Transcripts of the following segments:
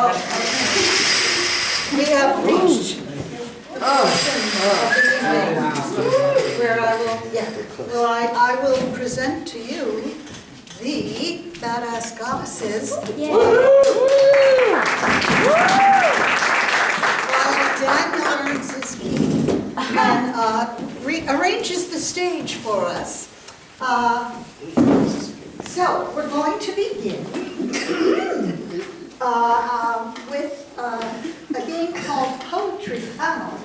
We have reached the portion of the evening where I will present to you the Badass Goddesses. While Dan learns his key and arranges the stage for us. So we're going to begin with a game called Poetry Panel.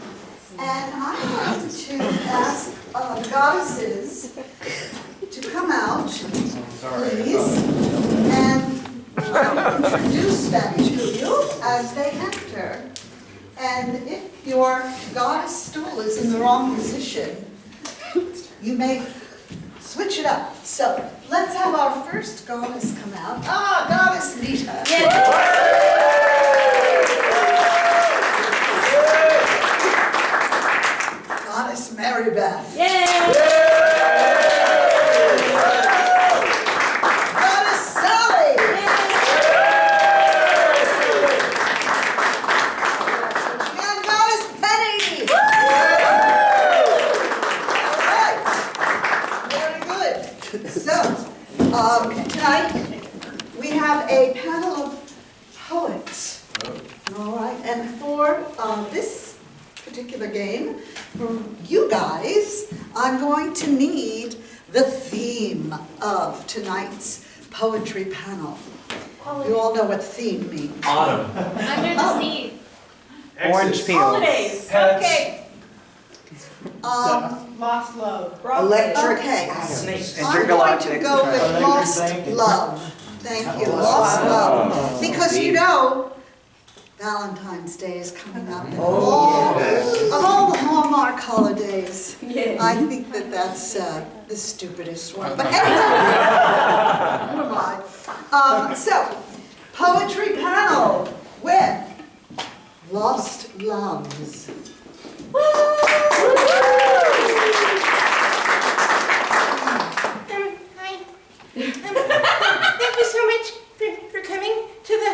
And I'm going to ask the goddesses to come out, please, and I'll introduce them to you as they enter. And if your goddess stool is in the wrong position, you may switch it up. So let's have our first goddess come out. Goddess Nita. Goddess Mary Beth. Goddess Sally. And Goddess Penny. So, tonight we have a panel of poets. All right, and for this particular game, for you guys, I'm going to need the theme of tonight's poetry panel. You all know what theme means. Autumn. Under the sea. Orange peels. Holidays. Pets. Lost love. Electric. Okay. Snakes. I'm going to go with lost love. Thank you, lost love. Because you know, Valentine's Day is coming up. Of all the Hallmark holidays, I think that that's the stupidest one. But anyway, never mind. So, poetry panel with Lost Loves. Hi. Thank you so much for coming to the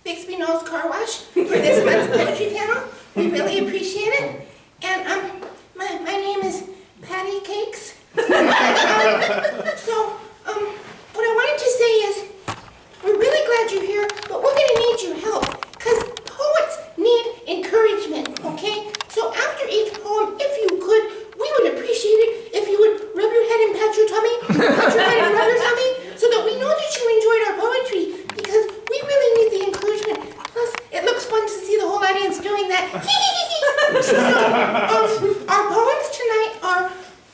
Bixby Knowles Car Wash for this month's poetry panel. We really appreciate it. And my name is Patty Cakes. So what I wanted to say is we're really glad you're here, but we're going to need your help because poets need encouragement, okay? So after each poem, if you could, we would appreciate it if you would rub your head and pat your tummy, pat your head and rub your tummy, so that we know that you enjoyed our poetry, because we really need the encouragement. Plus, it looks fun to see the whole audience doing that. So, our poems tonight are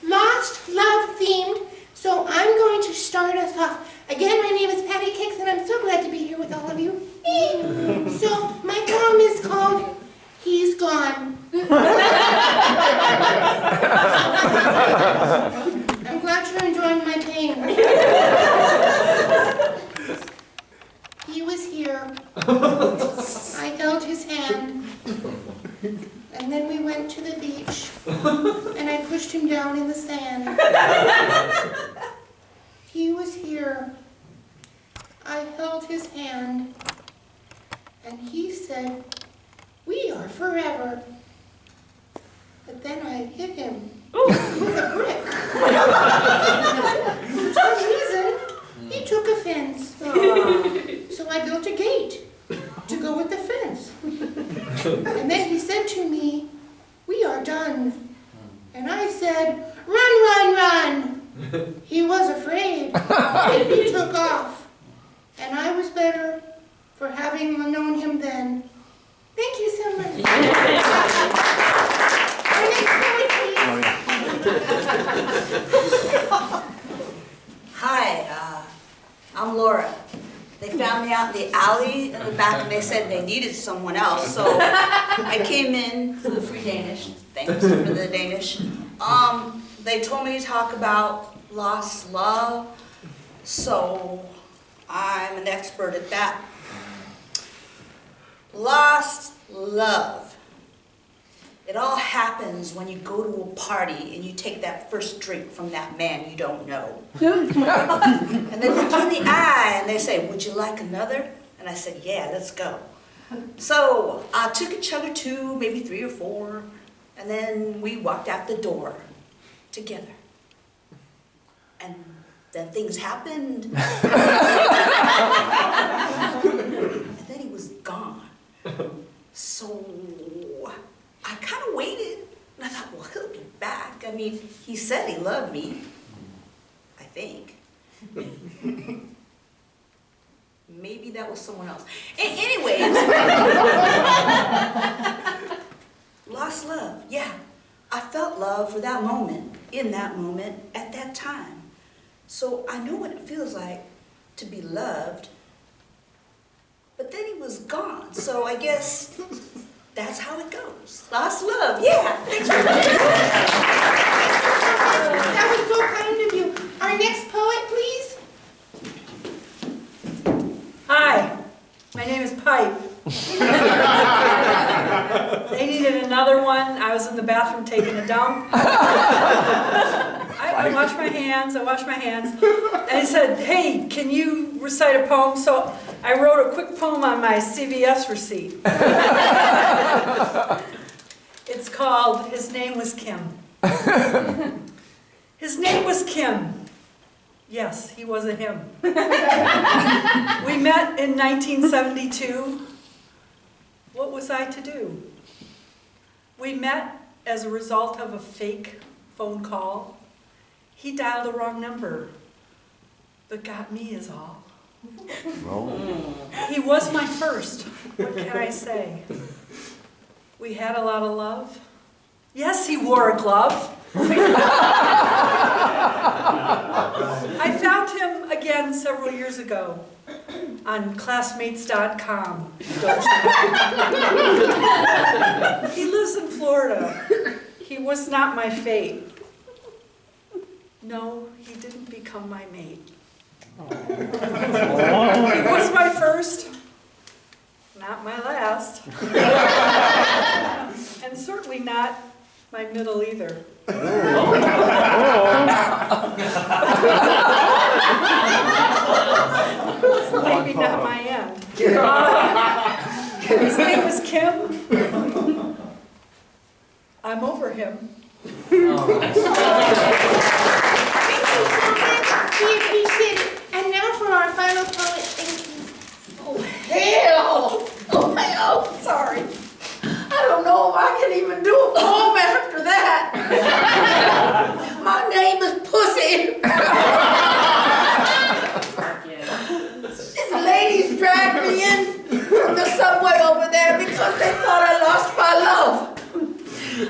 Lost Love themed, so I'm going to start us off. Again, my name is Patty Cakes, and I'm so glad to be here with all of you. So, my poem is called He's Gone. I'm glad you're enjoying my pain. He was here. I held his hand. And then we went to the beach. And I pushed him down in the sand. He was here. I held his hand. And he said, "We are forever." But then I hit him with a brick. For some reason, he took offense. So I built a gate to go with the fence. And then he said to me, "We are done." And I said, "Run, run, run." He was afraid. And he took off. And I was better for having known him then. Thank you so much. Hi, I'm Laura. They found me out in the alley in the back and they said they needed someone else. So I came in for the free Danish. Thanks for the Danish. They told me to talk about lost love. So I'm an expert at that. Lost love. It all happens when you go to a party and you take that first drink from that man you don't know. And they look you in the eye and they say, "Would you like another?" And And I said, yeah, let's go. So I took a chug or two, maybe 3 or 4, and then we walked out the door together. And then things happened. And then he was gone. So I kind of waited, and I thought, well, he'll be back. I mean, he said he loved me, I think. Maybe that was someone else. Anyways, lost love, yeah. I felt love for that moment, in that moment, at that time. So I know what it feels like to be loved, but then he was gone. So I guess that's how it goes. Lost love, yeah. Thanks for that. That was so kind of you. Our next poet, please. Hi, my name is Pipe. They needed another one. I was in the bathroom taking a dump. I washed my hands, And he said, hey, can you recite a poem? So I wrote a quick poem on my CVS receipt. It's called His Name Was Kim. His name was Kim. Yes, he was a him. We met in 1972. What was I to do? We met as a result of a fake phone call. He dialed the wrong number, but got me is all. He was my first. What can I say? We had a lot of love. Yes, he wore a glove. I found him again several years ago on classmates.com. He lives in Florida. He was not my fate. No, he didn't become my mate. He was my first, not my last. And certainly not my middle either. Maybe not my end. His name was Kim. I'm over him. Thank you so much. We appreciate it. And now for our final poet. Thank you. Oh, hell! Oh, hell, sorry. I don't know if I can even do a poem after that. My name is Pussy. These ladies dragged me in from the subway over there because they thought I lost my love.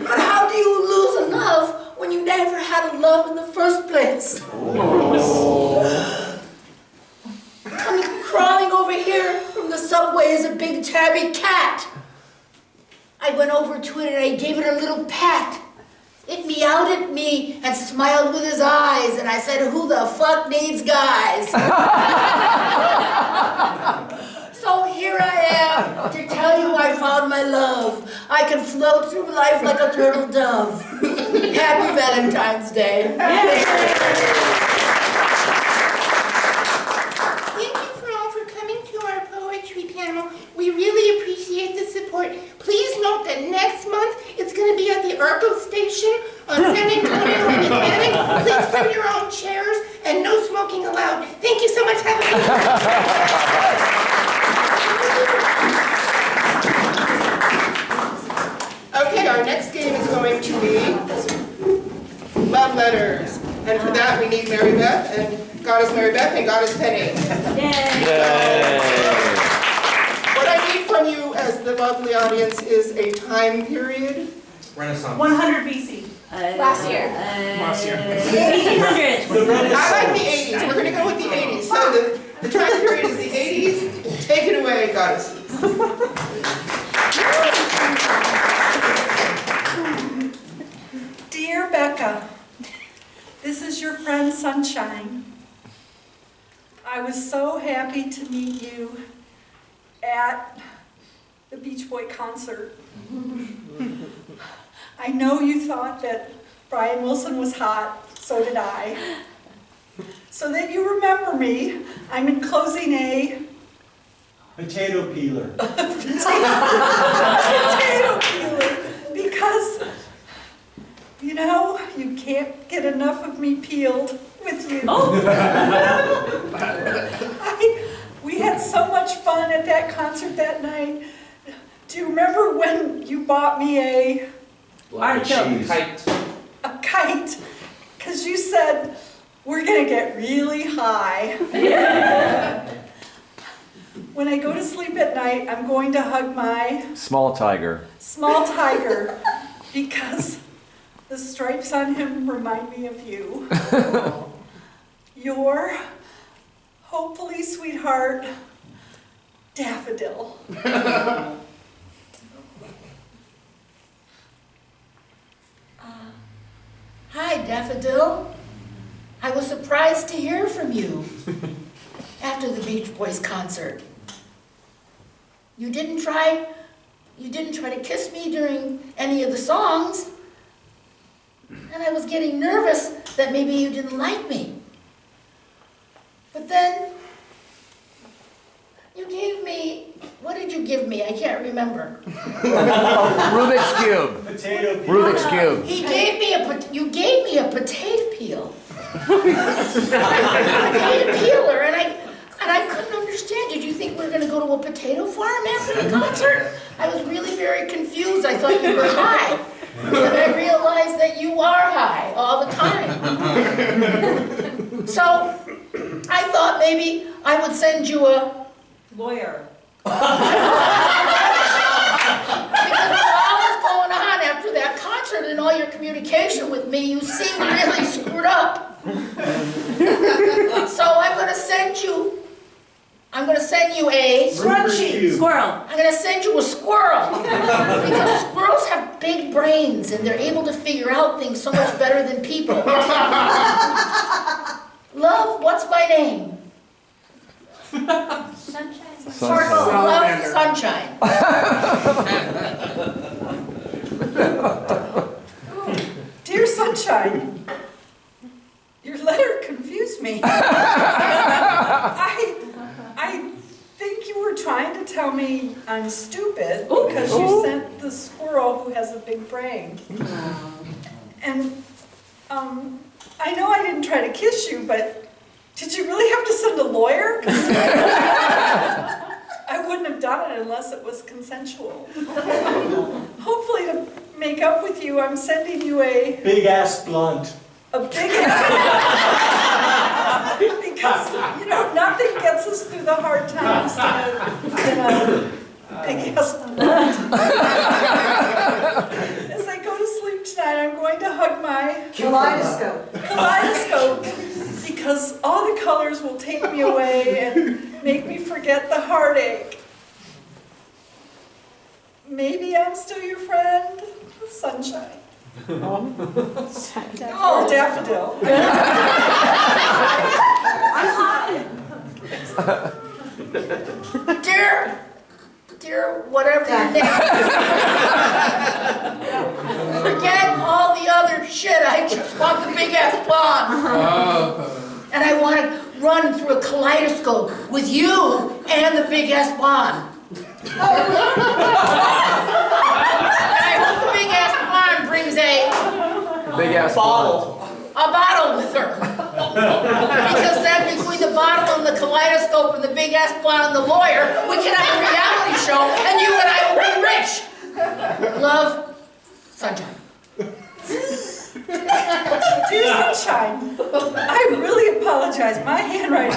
But how do you lose a love when you never had a love in the first place? Coming crawling over here from the subway is a big tabby cat. I went over to it and I gave it a little pat. It meowed at me and smiled with his eyes, and I said, who the fuck needs guys? So here I am to tell you I found my love. I can float through life like a turtle dove. Happy Valentine's Day. Thank you for all for coming to our poetry panel. We really appreciate the support. Please note that next month it's going to be at the Urkel station on San Antonio and Atlantic. Please bring your own chairs and no smoking allowed. Thank you so much. Have a good night. Okay, our next game is going to be love letters. And for that, we need Mary Beth and Goddess Mary Beth and Goddess Penny. What I need from you as the lovely audience is a time period. Renaissance. 100 BC. Last year. 1800s. I like the 80s. We're going to go with the 80s. So the time period is the 80s. Take it away, goddesses. Dear Becca, this is your friend Sunshine. I was so happy to meet you at the Beach Boy concert. I know you thought that Brian Wilson was hot, so did I. So that you remember me, I'm enclosing a Potato peeler. Potato peeler, because, you know, you can't get enough of me peeled with you. We had so much fun at that concert that night. Do you remember when you bought me a Kite. kite? Because you said, we're gonna get really high. When I go to sleep at night, I'm going to hug my Small tiger. small tiger because the stripes on him remind me of you. Your, hopefully, sweetheart, Daffodil. Hi, Daffodil. I was surprised to hear from you after the Beach Boys concert. You didn't try to kiss me during any of the songs, and I was getting nervous that maybe you didn't like me. But then you gave me, what did you give me? I can't remember. Rubik's Cube. Potato peeler. Rubik's Cube. You gave me a potato peel. Potato peeler, and I couldn't understand. Did you think we were going to go to a potato farm after the concert? I was really very confused. I thought you were high. And I realized that you are high all the time. So I thought maybe I would send you a Lawyer. because with all that's going on after that concert and all your communication with me, you seem really screwed up. So I'm going to send you a Scrunchie. Squirrel. I'm going to send you a squirrel because squirrels have big brains and they're able to figure out things so much better than people. Love, what's my name? Sunshine. Love, Sunshine. Dear Sunshine, your letter confused me. I think you were trying to tell me I'm stupid because you sent the squirrel who has a big brain. And I know I didn't try to kiss you, but did you really have to send a lawyer? I wouldn't have done it unless it was consensual. Hopefully to make up with you, I'm sending you a Big ass blunt. big because, you know, nothing gets us through the hard times than a big ass blunt. As I go to sleep tonight, I'm going to hug my Kaleidoscope. kaleidoscope because all the colors will take me away and make me forget the heartache. Maybe I'm still your friend, Sunshine. Oh, Daffodil. Dear, whatever your name is. Forget all the other shit. I just want the big ass blonde. And I want to run through a kaleidoscope with you and the big ass blonde. And I hope the big ass blonde brings a Big ass bottle with her. Because then between the bottle and the kaleidoscope and the big ass blonde and the lawyer, we can have a reality show and you and I will be rich. Love, Sunshine. Dear Sunshine, I really apologize. My handwriting.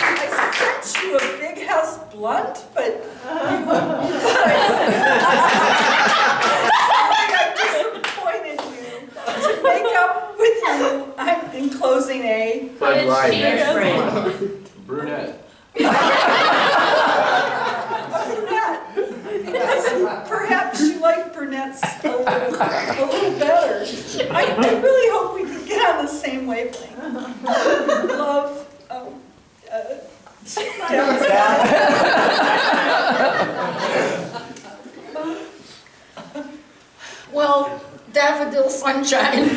I sent you a big house blunt, but you thought I sorry I disappointed you. To make up with you, I'm enclosing a Brunette. brunette. Because perhaps you like brunettes a little better. I really hope we can get on the same wavelength. Love, Well, Daffodil Sunshine.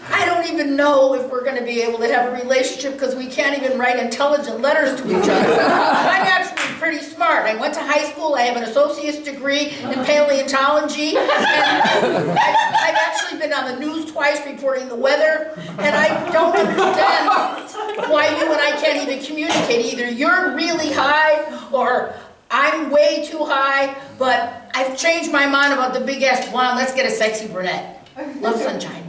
I even know if we're going to be able to have a relationship because we can't even write intelligent letters to each other. I'm actually pretty smart. I went to high school. I have an associate's degree in paleontology. And I've actually been on the news twice reporting the weather. And I don't understand why you and I can't even communicate. Either you're really high or I'm way too high. But I've changed my mind about the big-ass blonde. Let's get a sexy brunette. Love sunshine.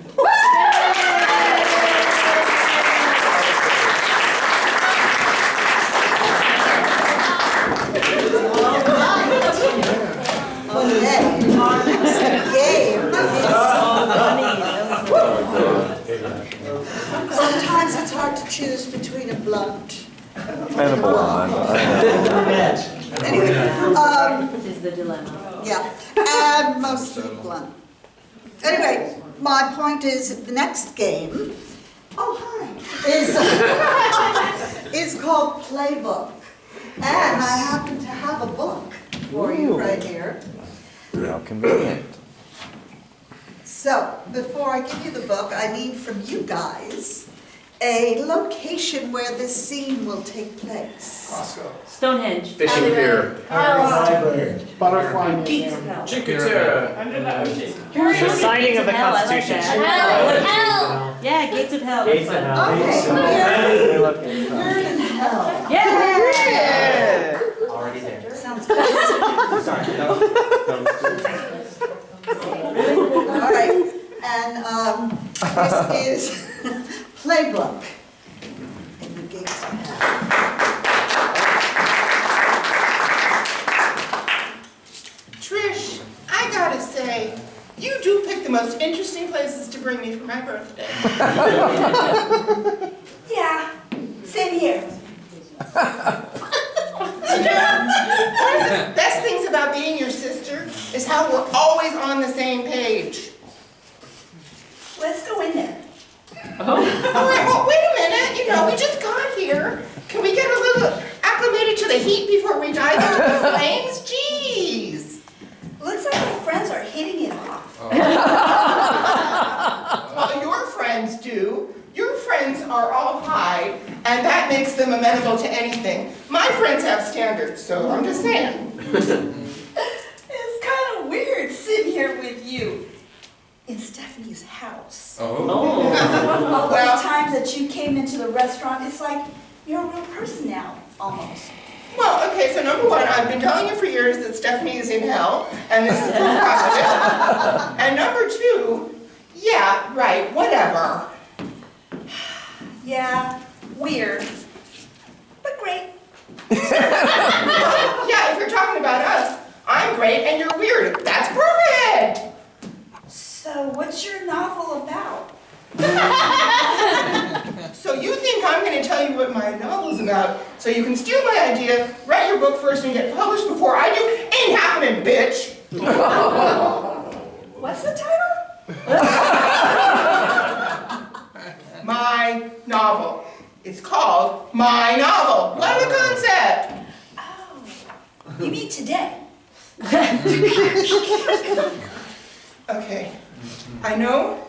Sometimes it's hard to choose between a blunt And a blonde. anyway, This is the dilemma. yeah, and mostly blunt. Anyway, my point is the next game, oh hi, is called Playbook. And I happen to have a book for you right here. How convenient. So, before I give you the book, I need from you guys a location where this scene will take place. Stonehenge. Fishing pier. Butterfly Gates of museum. Hell. Cinque Terre. The signing of the Gates hell, I like Constitution. that. Hell! Yeah, Gates of Hell. Gates of That's Hell. fun. Okay, you're in hell. Yeah! Already there. Sounds good. Sorry. All right, and this is Playbook in the Gates of Hell. Trish, I gotta say, you do pick the most interesting places to bring me for my birthday. Yeah, same here. One of the best things about being your sister is how we're always on the same page. Let's go in there. All right, well, wait a minute. You know, we just got here. Can we get a little acclimated to the heat before we dive into the flames? Jeez. Looks like my friends are hitting it off. Well, your friends do. Your friends are all high, and that makes them amenable to anything. My friends have standards, so I'm just saying. It's kind of weird sitting here with you in Stephanie's house. All Well- those times that you came into the restaurant, it's like you're a real person now, almost. Well, okay, so number one, I've been telling you for years that Stephanie is in hell, and this is proof positive. And number two, yeah, right, whatever. Yeah, weird, but great. Yeah, if you're talking about us, I'm great and you're weird. That's perfect! So what's your novel about? So you think I'm going to tell you what my novel's about so you can steal my idea, write your book first, and get published before I do? Ain't happening, bitch! What's the title? My novel. It's called My Novel. What a concept! Oh, you mean today? Okay, I know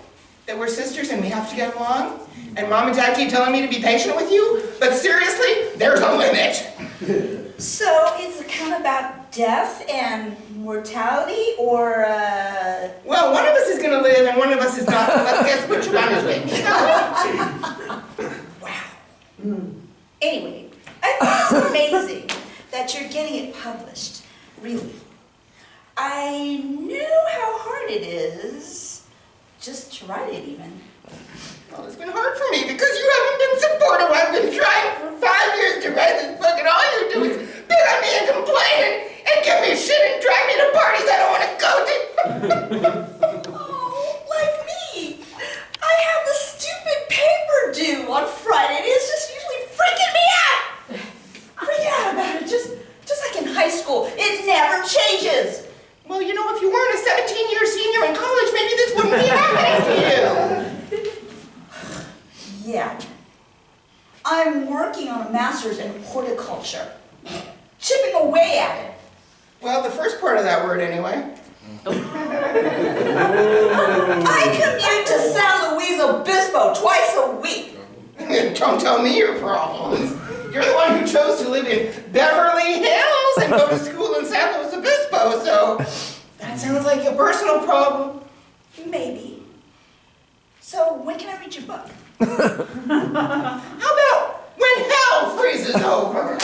that we're sisters and we have to get along, and Mom and Dad keep telling me to be patient with you, but seriously, there's a limit. So it's kind of about death and mortality, or Well, one of us is gonna live and one of us is not, so let's guess which one is which. wow. Anyway, I think it's amazing that you're getting it published. Really. I knew how hard it is just to write it even. Well, it's been hard for me because you haven't been supportive. I've been trying for 5 years to write this book, and all you do is pick on me and complain and give me shit and drag me to parties I don't want to go to. Oh, like me. I have the stupid paper due on Friday, and it's just usually freaking me out. Freaking out about it, just like in high school. It never changes. Well, you know, if you weren't a 17-year senior in college, maybe this wouldn't be happening to you. Yeah. I'm working on a master's in horticulture. Chipping away at it. Well, the first part of that word, anyway. I commute to San Luis squeeze Obispo twice a week. Don't tell me your problems. You're the one who chose to live in Beverly Hills and go to school in San Luis Obispo, so that sounds like a personal problem. Maybe. So when can I read your book? How about when hell freezes over?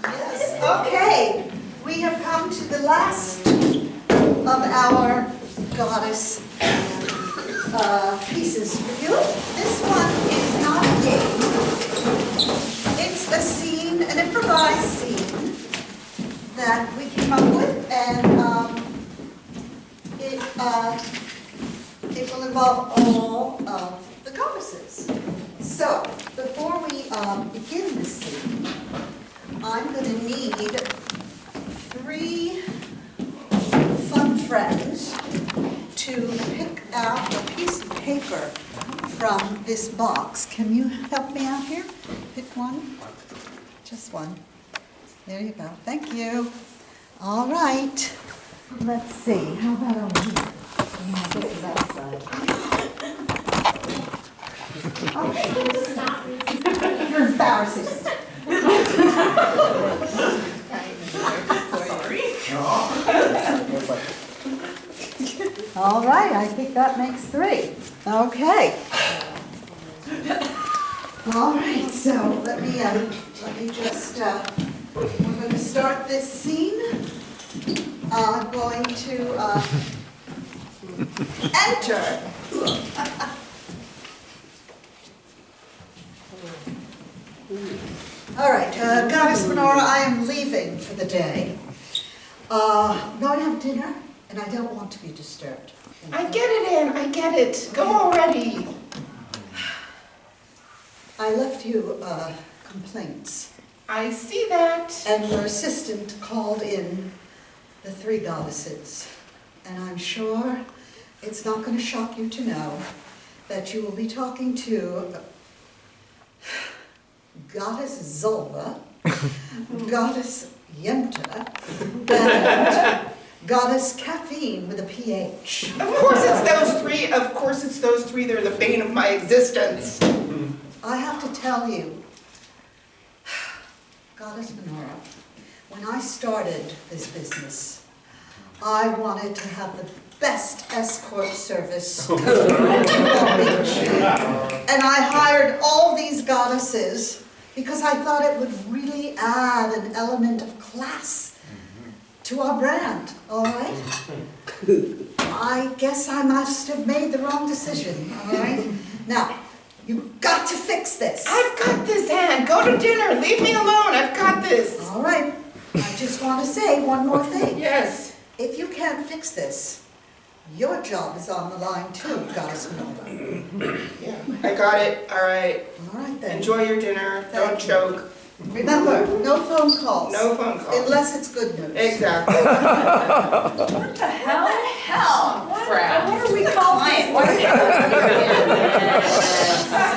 Yes, okay. We have come to the last of our goddess pieces for you. This one is not a game. It's a scene, an improvised scene that we came up with, and it will involve all of the goddesses. So, before we begin this scene, I'm going to need 3 fun friends to pick out a piece of paper from this box. Can you help me out here? Pick one. Just one. There you go. Thank you. All right. Let's see. How about over here? Okay. You're embarrassing. All right, I think that makes 3. Okay. All right, so let me just, we're going to start this scene. I'm going to enter. All right, Goddess Menorah, I am leaving for the day. I'm going to have dinner, and I don't want to be disturbed. I get it, Ann, I get it. Go already. I left you complaints, I see that. and your assistant called in the 3 goddesses. And I'm sure it's not going to shock you to know that you will be talking to Goddess Zolva, Goddess Yemta, and Goddess Caffeine with a PH. Of course it's those 3, of course it's those 3, they're the bane of my existence. I have to tell you, Goddess Menorah, when I started this business, I wanted to have the best escort service in Long Beach. And I hired all these goddesses because I thought it would really add an element of class to our brand, all right? I guess I must have made the wrong decision, all right? Now, you've got to fix this. I've got this, Ann. Go to dinner. Leave me alone. I've got this. All right, I just want to say one more thing. Yes. If you can't fix this, your job is on the line too, Goddess Menorah. Yeah, I got it. All right. All right then. Enjoy your dinner. Don't Thank you. choke. Remember, no phone calls. No phone calls. Unless it's good news. Exactly. What the hell? Hell, crap. What are we calling Client, this?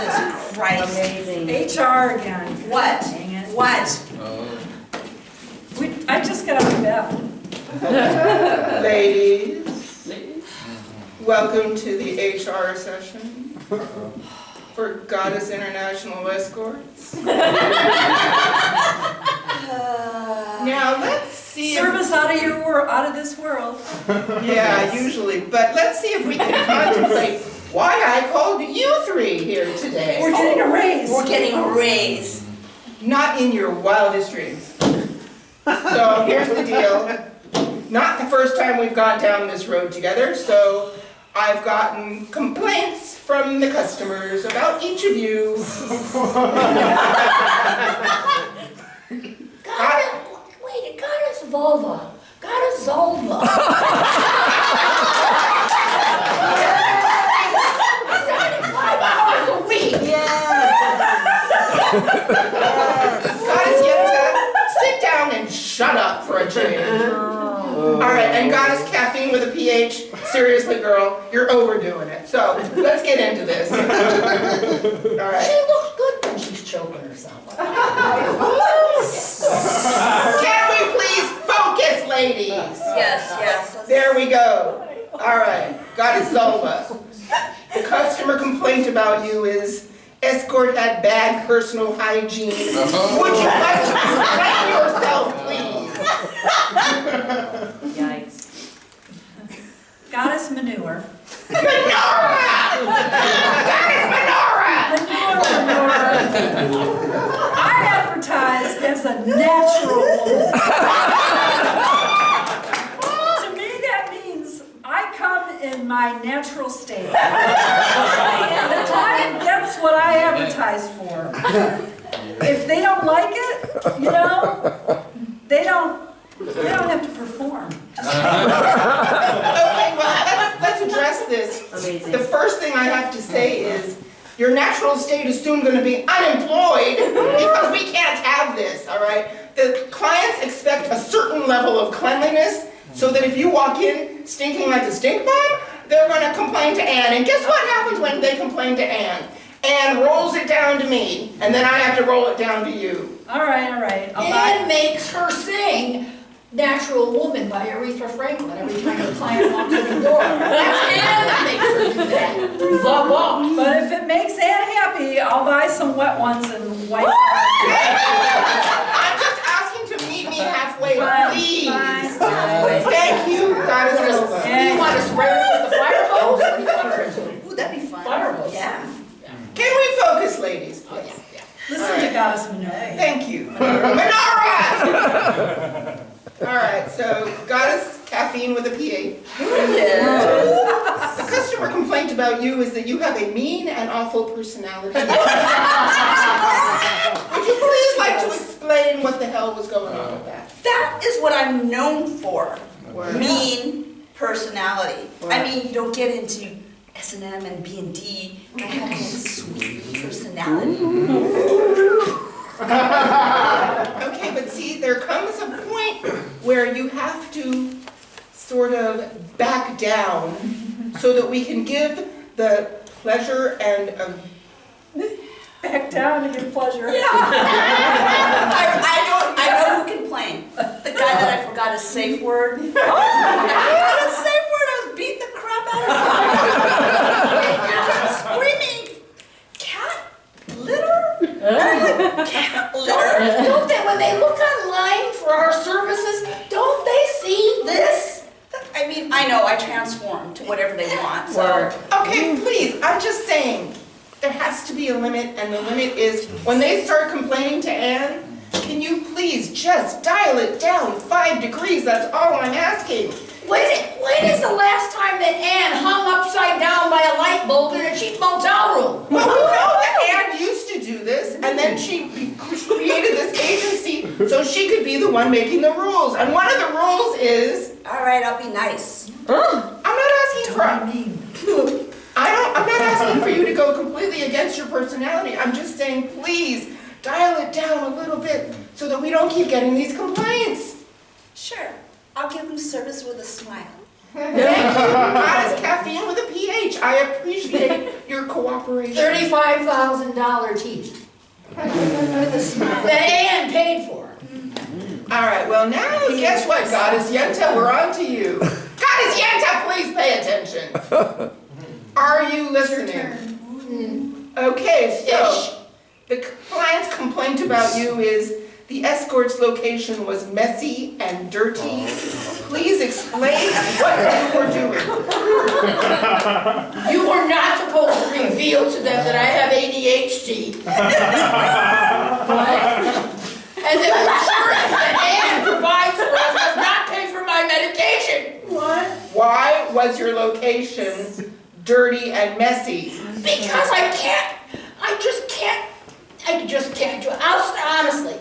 Jesus Christ. Amazing. HR again. What? Dang it. What? I just got out of bed. Ladies, welcome to the HR session for Goddess International Escorts. Now let's see. Service out of this world. Yeah, usually, but let's see if we can contemplate why I called you 3 here today. We're getting a raise. We're getting a raise. Not in your wildest dreams. So here's the deal. Not the first time we've gone down this road together, so I've gotten complaints from the customers about each of you. Wait, Goddess Volva. Goddess Zolva. 75 hours a week. Goddess Yenta, sit down and shut up for a change. All right, and Goddess Caffeine with a PH, seriously girl, you're overdoing it. So let's get into this. All She right. looks good when she's choking herself. Can we please focus, ladies. Yes. There we go. All right, Goddess Zolba. The customer complaint about you is escort had bad personal hygiene. Would you like to explain yourself, please? Yikes. Goddess Manure. Goddess Menorah! I advertise as a natural woman. To me, that means I come in my natural state. And the client gets what I advertise for. If they don't like it, they don't have to perform. Okay, well, let's address this. Amazing. The first thing I have to say is, your natural state is soon going to be unemployed because we can't have this, all right? The clients expect a certain level of cleanliness so that if you walk in stinking like a stink bomb, they're going to complain to Ann. And guess what happens when they complain to Ann? Ann rolls it down to me, and then I have to roll it down to you. All right. Anne makes her sing Natural Woman by Aretha Franklin every time the client walks in the door. That's Anne that makes her do that. Blah, blah. But if it makes Ann happy, I'll buy some wet ones and wipe. I'm just asking to meet me halfway, please. Fine. Thank you, Goddess Zolba. You want to spray her with the fire hose? What do you want her to do? Ooh, that'd be fun. Fire hose. Yeah. Can we focus, ladies, please? Listen to Goddess Manure. Thank you. Menorah! All right, so Goddess Caffeine with a PH. The customer complaint about you is that you have a mean and awful personality. Would you please like to explain what the hell was going on with that? That is what I'm known for. Mean personality. I mean, you don't get into S&M and B&D. I have a sweet personality. Okay, but see, there comes a point where you have to sort of back down so that we can give the pleasure and Back down to your pleasure. I know who can play. The guy that I forgot his safe word. I forgot his safe word. I was beating the crap out of him. Screaming, cat litter? Cat litter? Don't they, when they look online for our services, don't they see this? I mean, I know, I transform to whatever they want, so. Okay, please, I'm just saying, there has to be a limit, and the limit is, when they start complaining to Ann, can you please just dial it down 5 degrees? That's all I'm asking. When is the last time that Anne hung upside down by a light bulb in a cheap motel room? Well, we know that Ann used to do this, and then she created this agency so she could be the one making the rules. And one of the rules is, All right, I'll be nice. I'm not asking for. I'm not asking for you to go completely against your personality. I'm just saying, please dial it down a little bit so that we don't keep getting these complaints. Sure, I'll give them service with a smile. Thank you. Goddess Caffeine with a PH. I appreciate your cooperation. $35,000 teeth. With a smile. That Anne paid for. All right, well now, guess what, Goddess Yenta, we're on to you. Goddess Yenta, please pay attention. Are you listening? Okay, so the client's complaint about you is the escort's location was messy and dirty. Please explain what you were doing. You were not supposed to reveal to them that I have ADHD. And the insurance that Anne provides for us does not pay for my medication. What? Why was your location dirty and messy? Because I just can't do it. Honestly,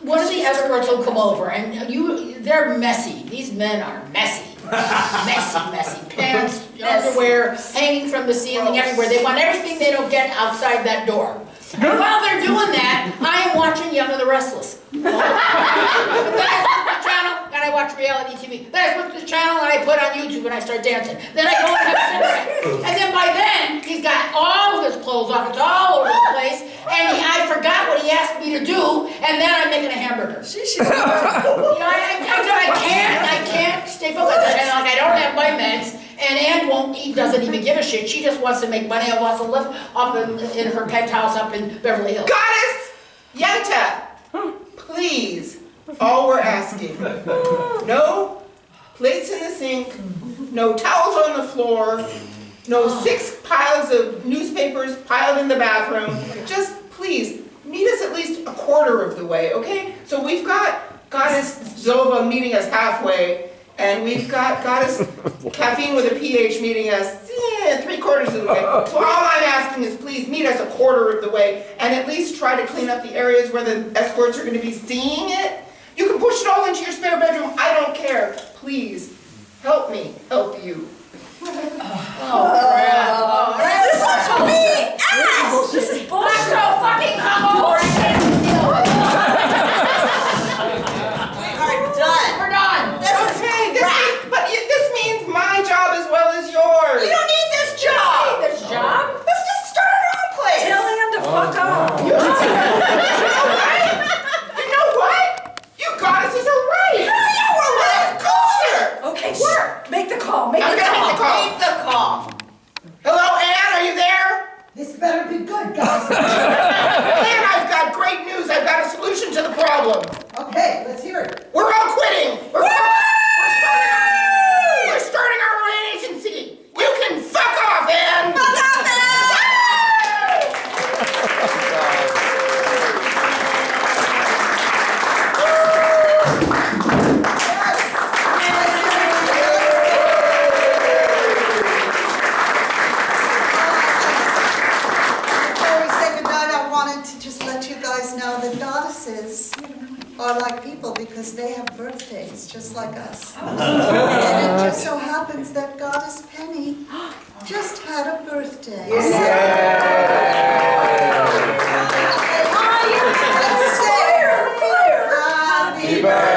one of the escorts will come over and they're messy. These men are messy. Messy. Pants, underwear, hanging from the ceiling everywhere. They want everything they don't get outside that door. And while they're doing that, I am watching Young and the Restless. Then I flip the channel and I watch reality TV. Then I switch the channel and I put on YouTube and I start dancing. Then I go and have a cigarette. And then by then, he's got all of his clothes off. It's all over the place. And I forgot what he asked me to do. And then I'm making a hamburger. You know, I can't stay focused. And like, I don't have my meds. And Ann won't eat, doesn't even give a shit. She just wants to make money and wants to live up in her penthouse up in Beverly Hills. Goddess Yenta, please, all we're asking, no plates in the sink, no towels on the floor, no 6 piles of newspapers piled in the bathroom. Just please, meet us at least a quarter of the way, okay? So we've got Goddess Zova meeting us halfway, and we've got Goddess Caffeine with a PH meeting us 3/4 of the way. So all I'm asking is please meet us a quarter of the way and at least try to clean up the areas where the escorts are going to be seeing it. You can push it all into your spare bedroom. I don't care. Please, help me help you. Oh, crap. This is for me! Ass! This is I'm bullshit. so fucking hungover. I can't deal with it. We are done. We're done. This is Okay, crap. this means my job as well as yours. You don't need this job. This job? Let's just start our own place. Tell him to fuck off. You know what? You goddesses are right. Yeah, we're right. Culture. Okay, shh. Make the call. Make I'm the gonna make the call. call. Make the call. Hello, Ann, are you there? This better be good, guys. Ann, I've got great news. I've got a solution to the problem. Okay, let's hear it. We're all quitting. We're starting our own agency. You can fuck off, Ann. Fuck off, Ann. Before we say goodnight, I wanted to just let you guys know that goddesses are like people because they have birthdays, just like us. And it just so happens that Goddess Penny just had a birthday. Let's say happy birthday.